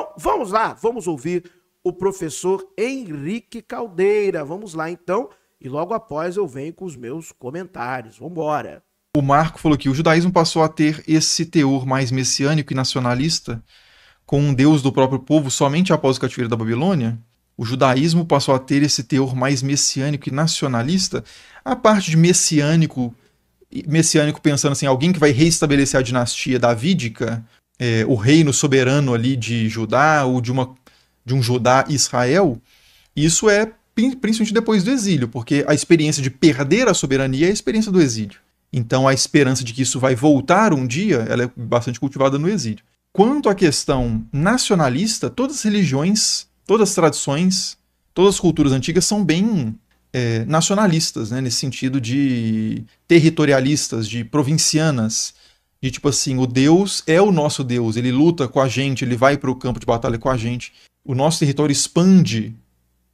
Então, vamos lá, vamos ouvir o professor Henrique Caldeira. Vamos lá, então, e logo após eu venho com os meus comentários. Vamos embora. O Marco falou que o judaísmo passou a ter esse teor mais messiânico e nacionalista, com um Deus do próprio povo somente após o cativeiro da Babilônia. O judaísmo passou a ter esse teor mais messiânico e nacionalista. A parte de messiânico pensando assim, alguém que vai reestabelecer a dinastia davídica, o reino soberano ali de Judá, ou de um Judá-Israel, isso é principalmente depois do exílio, porque a experiência de perder a soberania é a experiência do exílio. Então a esperança de que isso vai voltar um dia, ela é bastante cultivada no exílio. Quanto à questão nacionalista, todas as religiões, todas as tradições, todas as culturas antigas são bem nacionalistas, né, nesse sentido de territorialistas, de provincianas, de tipo assim, o Deus é o nosso Deus, ele luta com a gente, ele vai para o campo de batalha com a gente, o nosso território expande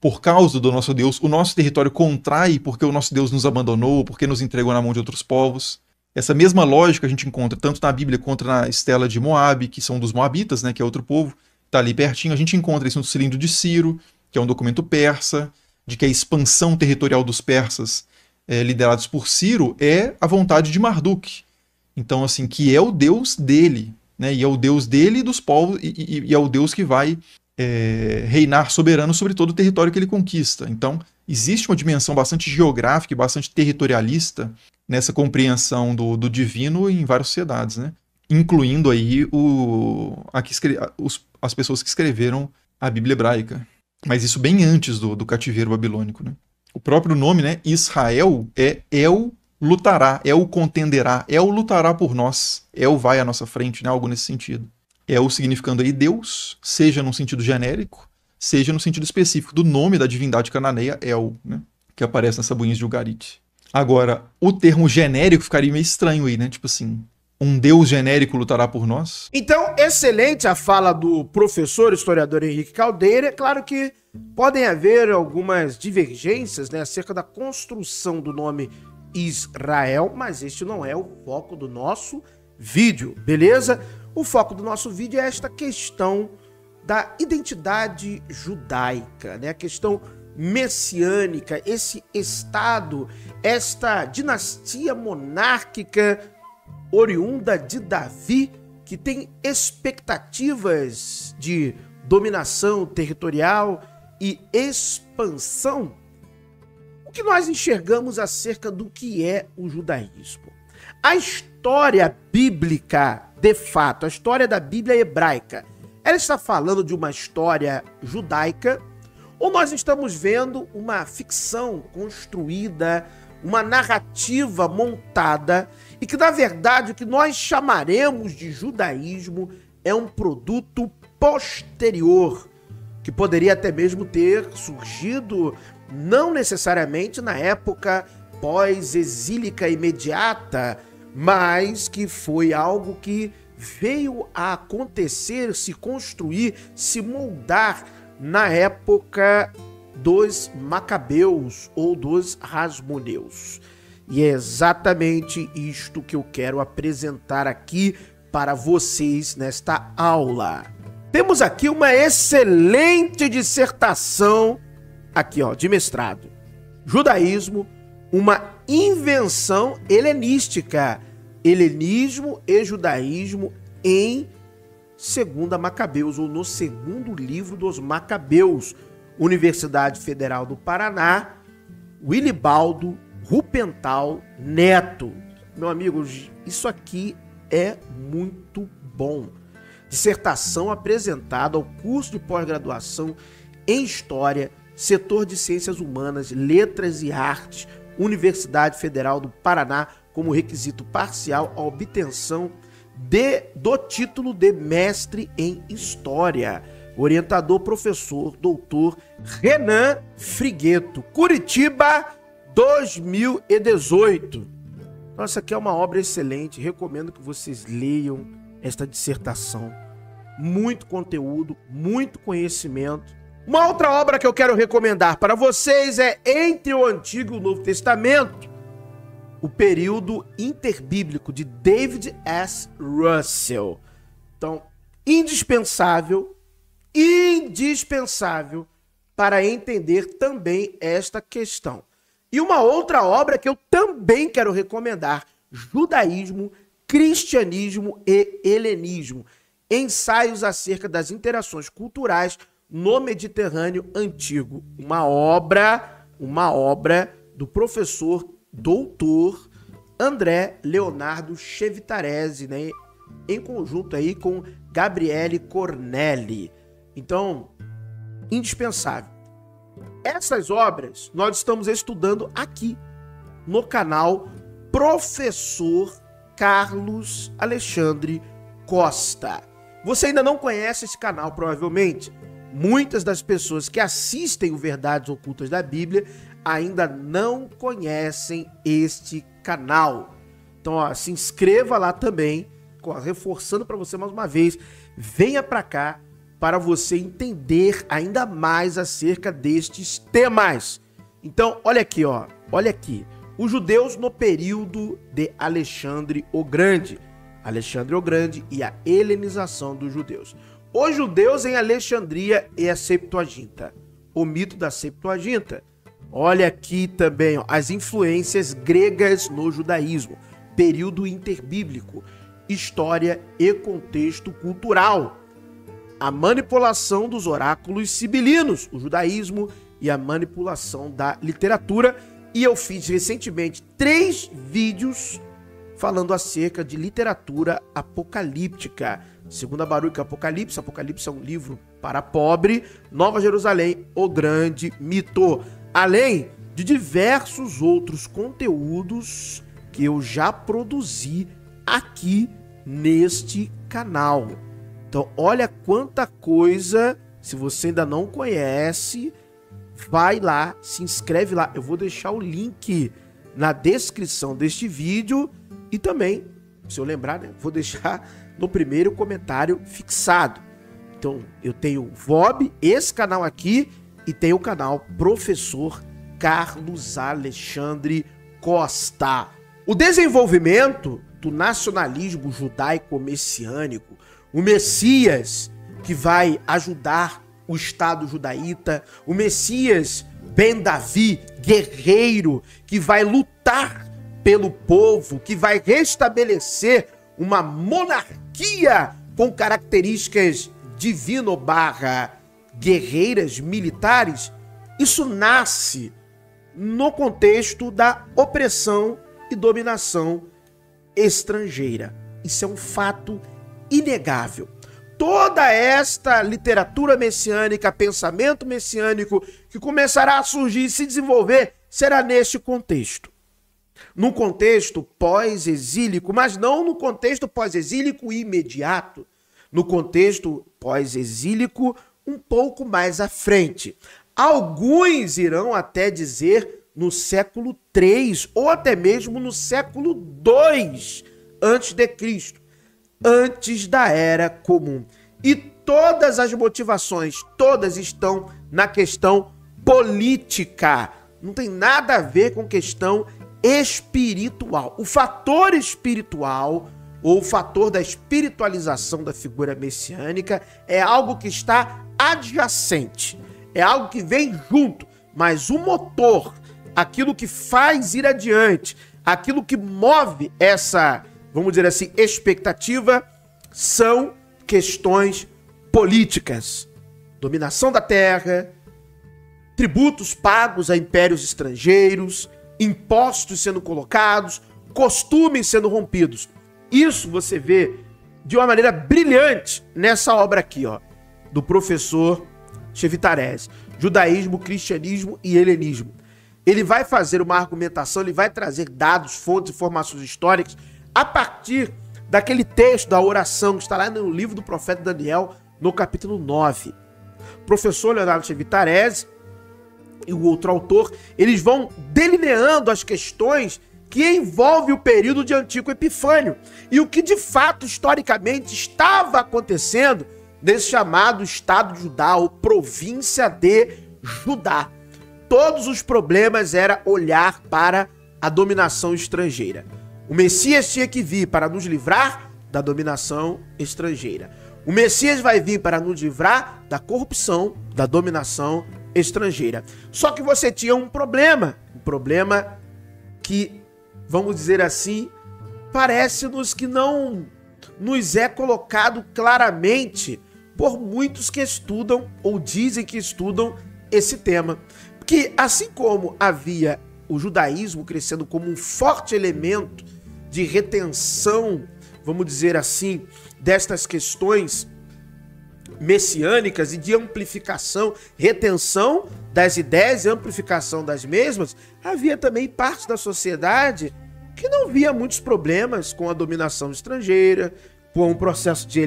por causa do nosso Deus, o nosso território contrai porque o nosso Deus nos abandonou, porque nos entregou na mão de outros povos. Essa mesma lógica a gente encontra tanto na Bíblia quanto na estela de Moabe, que são dos Moabitas, né, que é outro povo, está ali pertinho. A gente encontra isso no Cilindro de Ciro, que é um documento persa, de que a expansão territorial dos persas, liderados por Ciro, é a vontade de Marduk. Então, assim, que é o Deus dele, né, e é o Deus dele e dos povos, e é o Deus que vai reinar soberano sobre todo o território que ele conquista. Então, existe uma dimensão bastante geográfica e bastante territorialista nessa compreensão do divino em várias sociedades, né? Incluindo aí as pessoas que escreveram a Bíblia hebraica. Mas isso bem antes do cativeiro babilônico, né? O próprio nome, né, Israel, é El lutará, El contenderá, El lutará por nós, El vai à nossa frente, né? Algo nesse sentido. El significando aí Deus, seja no sentido genérico, seja no sentido específico do nome da divindade cananeia, El, né? Que aparece nas tabuinhas de Ugarit. Agora, o termo genérico ficaria meio estranho aí, né? Tipo assim, um Deus genérico lutará por nós? Então, excelente a fala do professor historiador Henrique Caldeira. É claro que podem haver algumas divergências, né, acerca da construção do nome Israel, mas este não é o foco do nosso vídeo, beleza? O foco do nosso vídeo é esta questão da identidade judaica, né? A questão messiânica, esse estado, esta dinastia monárquica oriunda de Davi, que tem expectativas de dominação territorial e expansão. O que nós enxergamos acerca do que é o judaísmo? A história bíblica, de fato, a história da Bíblia hebraica, ela está falando de uma história judaica, ou nós estamos vendo uma ficção construída, uma narrativa montada, e que, na verdade, o que nós chamaremos de judaísmo é um produto posterior, que poderia até mesmo ter surgido não necessariamente na época pós-exílica imediata, mas que foi algo que veio a acontecer, se construir, se moldar na época dos Macabeus ou dos Hasmoneus. E é exatamente isto que eu quero apresentar aqui para vocês nesta aula. Temos aqui uma excelente dissertação aqui, ó, de mestrado. Judaísmo, uma invenção helenística. Helenismo e judaísmo em 2 Macabeus, ou no segundo livro dos Macabeus. Universidade Federal do Paraná, Wilibaldo Rupental Neto. Meu amigo, isso aqui é muito bom. Dissertação apresentada ao curso de pós-graduação em História, Setor de Ciências Humanas, Letras e Artes, Universidade Federal do Paraná, como requisito parcial à obtenção do título de mestre em História. Orientador, professor, doutor Renan Frigueto, Curitiba, 2018. Nossa, aqui é uma obra excelente, recomendo que vocês leiam esta dissertação. Muito conteúdo, muito conhecimento. Uma outra obra que eu quero recomendar para vocês é Entre o Antigo e o Novo Testamento, o período interbíblico, de David S. Russell. Então, indispensável, indispensável para entender também esta questão. E uma outra obra que eu também quero recomendar, Judaísmo, Cristianismo e Helenismo, ensaios acerca das interações culturais no Mediterrâneo Antigo. Uma obra do professor doutor André Leonardo Chevitarese, né? Em conjunto aí com Gabriele Cornelli. Então, indispensável. Essas obras nós estamos estudando aqui no canal Professor Carlos Alexandre Costa. Você ainda não conhece esse canal, provavelmente. Muitas das pessoas que assistem o Verdades Ocultas da Bíblia ainda não conhecem este canal. Então, ó, se inscreva lá também, reforçando para você mais uma vez, venha para cá para você entender ainda mais acerca destes temas. Então, olha aqui, ó, olha aqui. Os judeus no período de Alexandre o Grande. Alexandre o Grande e a helenização dos judeus. Os judeus em Alexandria e a Septuaginta. O mito da Septuaginta. Olha aqui também, ó, as influências gregas no judaísmo. Período interbíblico. História e contexto cultural. A manipulação dos oráculos sibilinos, o judaísmo e a manipulação da literatura. E eu fiz recentemente 3 vídeos falando acerca de literatura apocalíptica. Segundo a Baruch, Apocalipse é um livro para pobre. Nova Jerusalém, o grande mito. Além de diversos outros conteúdos que eu já produzi aqui neste canal. Então, olha quanta coisa. Se você ainda não conhece, vai lá, se inscreve lá. Eu vou deixar o link na descrição deste vídeo e também, se eu lembrar, né, vou deixar no primeiro comentário fixado. Então, eu tenho o VOB, esse canal aqui, e tenho o canal Professor Carlos Alexandre Costa. O desenvolvimento do nacionalismo judaico-messiânico, o Messias que vai ajudar o Estado judaíta, o Messias Ben Davi, guerreiro, que vai lutar pelo povo, que vai restabelecer uma monarquia com características divino/guerreiras militares. Isso nasce no contexto da opressão e dominação estrangeira. Isso é um fato inegável. Toda esta literatura messiânica, pensamento messiânico que começará a surgir e se desenvolver será neste contexto. No contexto pós-exílico, mas não no contexto pós-exílico imediato. No contexto pós-exílico um pouco mais à frente. Alguns irão até dizer no século III ou até mesmo no século II antes de Cristo, antes da Era Comum. E todas as motivações, todas estão na questão política. Não tem nada a ver com questão espiritual. O fator espiritual ou o fator da espiritualização da figura messiânica é algo que está adjacente, é algo que vem junto, mas o motor, aquilo que faz ir adiante, aquilo que move essa, vamos dizer assim, expectativa, são questões políticas. Dominação da terra, tributos pagos a impérios estrangeiros, impostos sendo colocados, costumes sendo rompidos. Isso você vê de uma maneira brilhante nessa obra aqui, ó, do professor Chevitarese, Judaísmo, Cristianismo e Helenismo. Ele vai fazer uma argumentação, ele vai trazer dados, fontes, informações históricas a partir daquele texto da oração que está lá no livro do profeta Daniel, no capítulo 9. O professor Leonardo Chevitarese e o outro autor, eles vão delineando as questões que envolvem o período de Antíoco Epifânio e o que de fato historicamente estava acontecendo nesse chamado Estado de Judá ou província de Judá. Todos os problemas era olhar para a dominação estrangeira. O Messias tinha que vir para nos livrar da dominação estrangeira. O Messias vai vir para nos livrar da corrupção, da dominação estrangeira. Só que você tinha um problema que, vamos dizer assim, parece-nos que não nos é colocado claramente por muitos que estudam ou dizem que estudam esse tema. Que assim como havia o judaísmo crescendo como um forte elemento de retenção, vamos dizer assim, destas questões messiânicas e de amplificação, retenção das ideias e amplificação das mesmas, havia também parte da sociedade que não via muitos problemas com a dominação estrangeira, com o processo de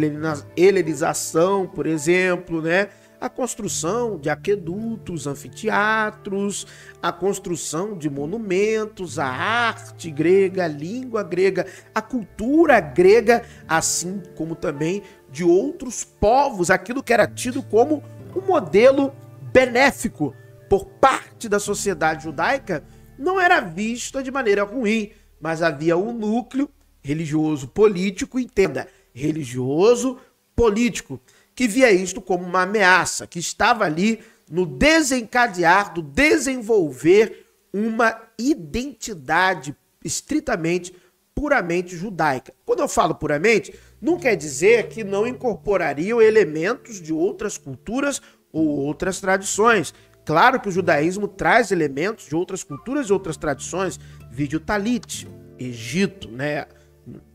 helenização, por exemplo, né? A construção de aquedutos, anfiteatros, a construção de monumentos, a arte grega, a língua grega, a cultura grega, assim como também de outros povos, aquilo que era tido como um modelo benéfico por parte da sociedade judaica, não era visto de maneira ruim, mas havia um núcleo religioso político, entenda, religioso político, que via isto como uma ameaça, que estava ali no desencadear, do desenvolver uma identidade estritamente, puramente judaica. Quando eu falo puramente, não quer dizer que não incorporariam elementos de outras culturas ou outras tradições. Claro que o judaísmo traz elementos de outras culturas e outras tradições, vídeo Talit, Egito, né?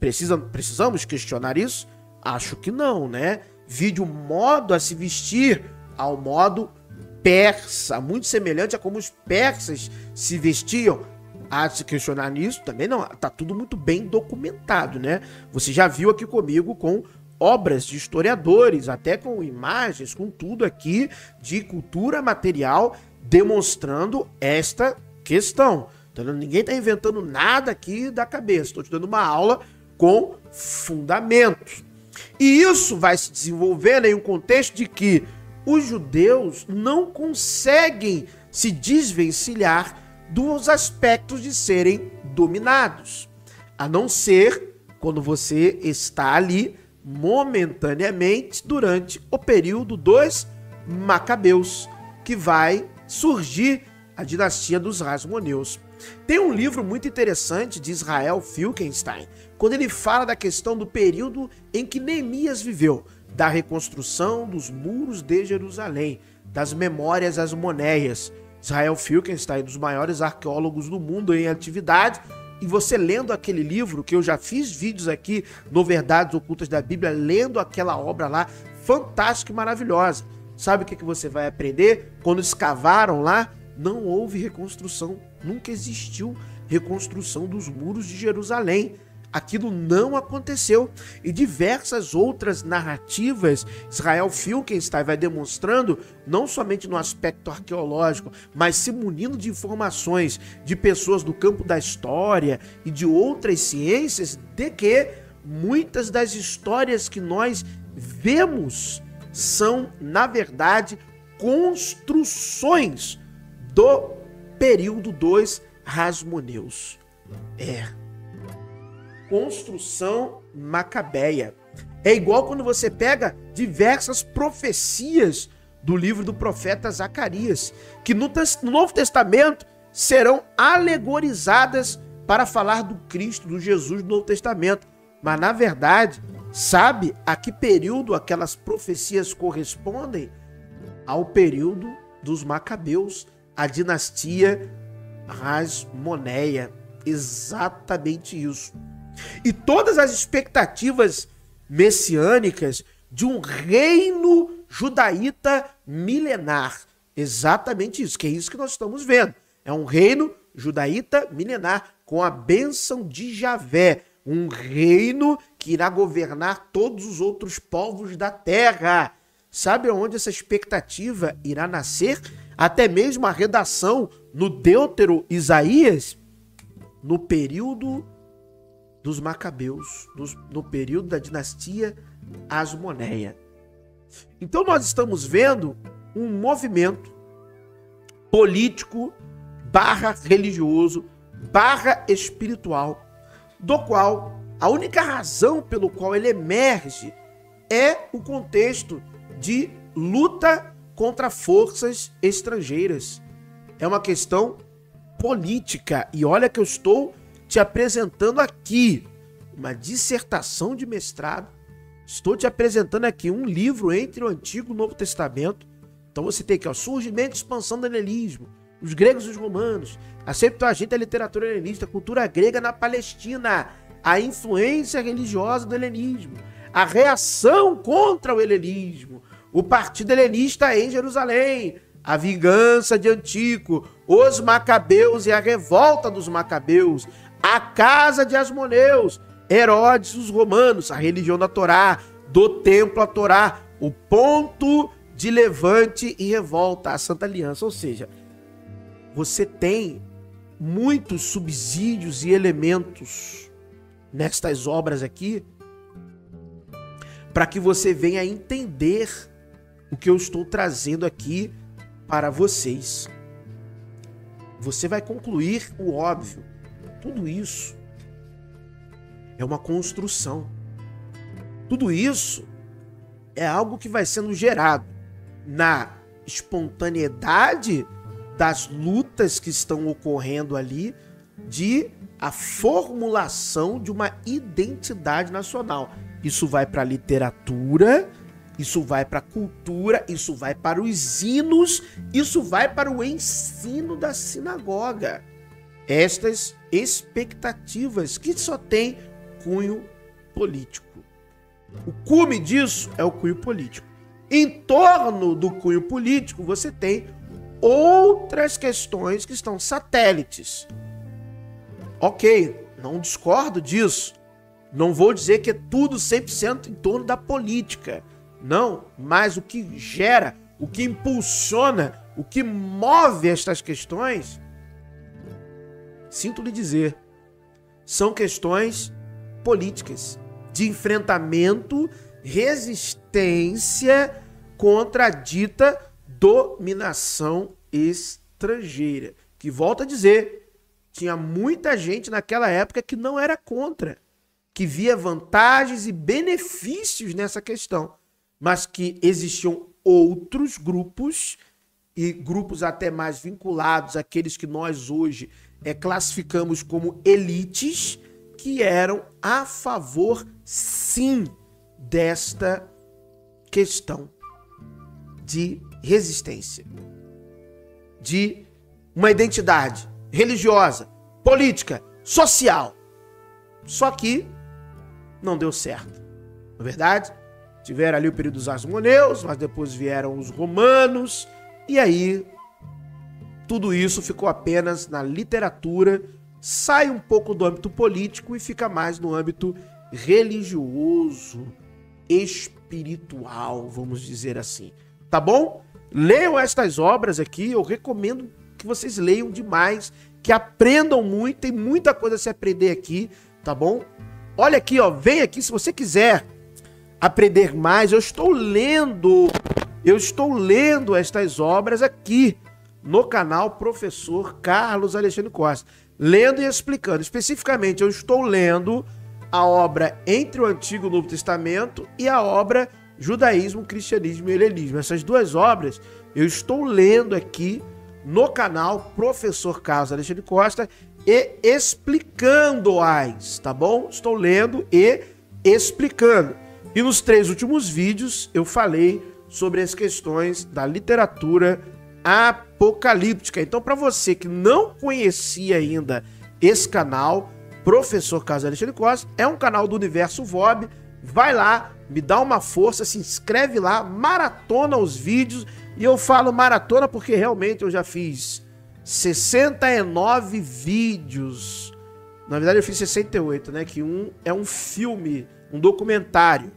Precisamos questionar isso? Acho que não, né? Vídeo modo a se vestir ao modo persa, muito semelhante a como os persas se vestiam. Há de se questionar nisso? Também não, tá tudo muito bem documentado, né? Você já viu aqui comigo com obras de historiadores, até com imagens, com tudo aqui de cultura material demonstrando esta questão. Então, ninguém está inventando nada aqui da cabeça, estou te dando uma aula com fundamentos. E isso vai se desenvolver em um contexto de que os judeus não conseguem se desvencilhar dos aspectos de serem dominados, a não ser quando você está ali momentaneamente durante o período dos Macabeus, que vai surgir a dinastia dos Hasmoneus. Tem um livro muito interessante de Israel Finkelstein, quando ele fala da questão do período em que Neemias viveu, da reconstrução dos muros de Jerusalém, das memórias asmoneias. Israel Finkelstein, dos maiores arqueólogos do mundo em atividade, e você lendo aquele livro, que eu já fiz vídeos aqui no Verdades Ocultas da Bíblia, lendo aquela obra lá, fantástica e maravilhosa. Sabe o que você vai aprender? Quando escavaram lá, não houve reconstrução, nunca existiu reconstrução dos muros de Jerusalém. Aquilo não aconteceu. E diversas outras narrativas, Israel Finkelstein vai demonstrando, não somente no aspecto arqueológico, mas se munindo de informações de pessoas do campo da história e de outras ciências, de que muitas das histórias que nós vemos são, na verdade, construções do período dos Hasmoneus. Construção macabeia. É igual quando você pega diversas profecias do livro do profeta Zacarias, que no Novo Testamento serão alegorizadas para falar do Cristo, do Jesus do Novo Testamento. Mas, na verdade, sabe a que período aquelas profecias correspondem? Ao período dos Macabeus, a dinastia Hasmoneia. Exatamente isso. E todas as expectativas messiânicas de um reino judaíta milenar. Exatamente isso, que é isso que nós estamos vendo. É um reino judaíta milenar com a bênção de Javé. Um reino que irá governar todos os outros povos da terra. Sabe onde essa expectativa irá nascer? Até mesmo a redação no Deutero Isaías, no período dos Macabeus, no período da dinastia Hasmoneia. Então nós estamos vendo um movimento político / religioso / espiritual, do qual a única razão pelo qual ele emerge é o contexto de luta contra forças estrangeiras. É uma questão política. E olha que eu estou te apresentando aqui uma dissertação de mestrado. Estou te apresentando aqui um livro entre o Antigo e o Novo Testamento. Então você tem aqui, ó, surgimento e expansão do helenismo, os gregos e os romanos, a Septuaginta da literatura helenista, a cultura grega na Palestina, a influência religiosa do helenismo, a reação contra o helenismo, o partido helenista em Jerusalém, a vingança de Antíoco, os macabeus e a revolta dos macabeus, a casa de Asmoneus, Herodes, os romanos, a religião da Torá, do templo à Torá, o ponto de levante e revolta, a Santa Aliança. Ou seja, você tem muitos subsídios e elementos nestas obras aqui para que você venha entender o que eu estou trazendo aqui para vocês. Você vai concluir o óbvio. Tudo isso é uma construção. Tudo isso é algo que vai sendo gerado na espontaneidade das lutas que estão ocorrendo ali, de a formulação de uma identidade nacional. Isso vai para a literatura, isso vai para a cultura, isso vai para os hinos, isso vai para o ensino da sinagoga. Estas expectativas que só tem cunho político. O cume disso é o cunho político. Em torno do cunho político, você tem outras questões que estão satélites. Ok, não discordo disso. Não vou dizer que é tudo 100% em torno da política. Não, mas o que gera, o que impulsiona, o que move estas questões, sinto lhe dizer, são questões políticas, de enfrentamento, resistência contra a dita dominação estrangeira. Que, volto a dizer, tinha muita gente naquela época que não era contra, que via vantagens e benefícios nessa questão, mas que existiam outros grupos, e grupos até mais vinculados àqueles que nós hoje classificamos como elites, que eram a favor, sim, desta questão de resistência, de uma identidade religiosa, política, social. Só que não deu certo, não é verdade? Tiveram ali o período dos Asmoneus, mas depois vieram os romanos, e aí tudo isso ficou apenas na literatura, sai um pouco do âmbito político e fica mais no âmbito religioso, espiritual, vamos dizer assim. Tá bom? Leiam estas obras aqui, eu recomendo que vocês leiam demais, que aprendam muito, tem muita coisa a se aprender aqui, tá bom? Olha aqui, ó, vem aqui se você quiser aprender mais, eu estou lendo estas obras aqui no canal Professor Carlos Alexandre Costa, lendo e explicando. Especificamente, eu estou lendo a obra Entre o Antigo e o Novo Testamento e a obra Judaísmo, Cristianismo e Helenismo. Essas duas obras eu estou lendo aqui no canal Professor Carlos Alexandre Costa e explicando-as, tá bom? Estou lendo e explicando. E nos 3 últimos vídeos eu falei sobre as questões da literatura apocalíptica. Então, para você que não conhecia ainda esse canal, Professor Carlos Alexandre Costa, é um canal do Universo VOB. Vai lá, me dá uma força, se inscreve lá, maratona os vídeos. E eu falo maratona porque realmente eu já fiz 69 vídeos. Na verdade eu fiz 68, né? Que um é um filme, um documentário.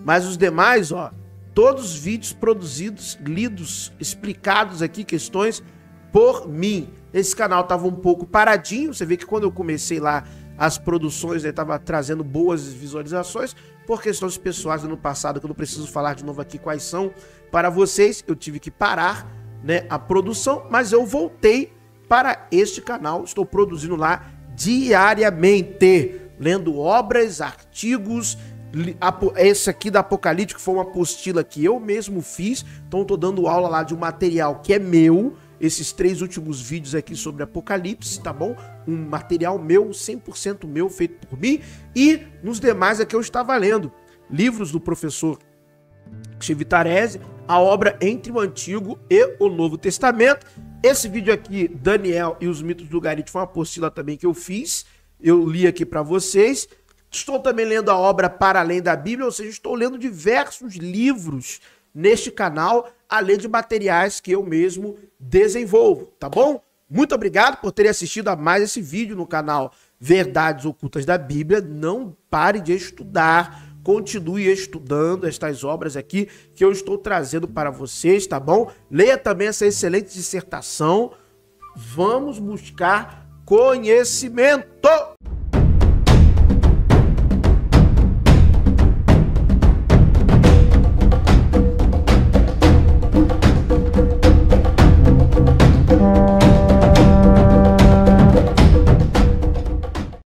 Mas os demais, ó, todos os vídeos produzidos, lidos, explicados aqui, questões por mim. Esse canal tava um pouco paradinho, você vê que quando eu comecei lá as produções, ele tava trazendo boas visualizações, por questões pessoais do ano passado, que eu não preciso falar de novo aqui quais são para vocês, eu tive que parar, né, a produção, mas eu voltei para este canal, estou produzindo lá diariamente, lendo obras, artigos Esse aqui da Apocalíptico foi uma apostila que eu mesmo fiz, então estou dando aula lá de um material que é meu, esses 3 últimos vídeos aqui sobre Apocalipse, tá bom? Um material meu, 100% meu, feito por mim, e nos demais aqui eu estava lendo livros do professor Chivitarese, a obra Entre o Antigo e o Novo Testamento. Esse vídeo aqui, Daniel e os mitos do Garite, foi uma apostila também que eu fiz, eu li aqui para vocês. Estou também lendo a obra Para Além da Bíblia, ou seja, estou lendo diversos livros neste canal, além de materiais que eu mesmo desenvolvo, tá bom? Muito obrigado por terem assistido a mais esse vídeo no canal Verdades Ocultas da Bíblia. Não pare de estudar, continue estudando estas obras aqui que eu estou trazendo para vocês, tá bom? Leia também essa excelente dissertação. Vamos buscar conhecimento!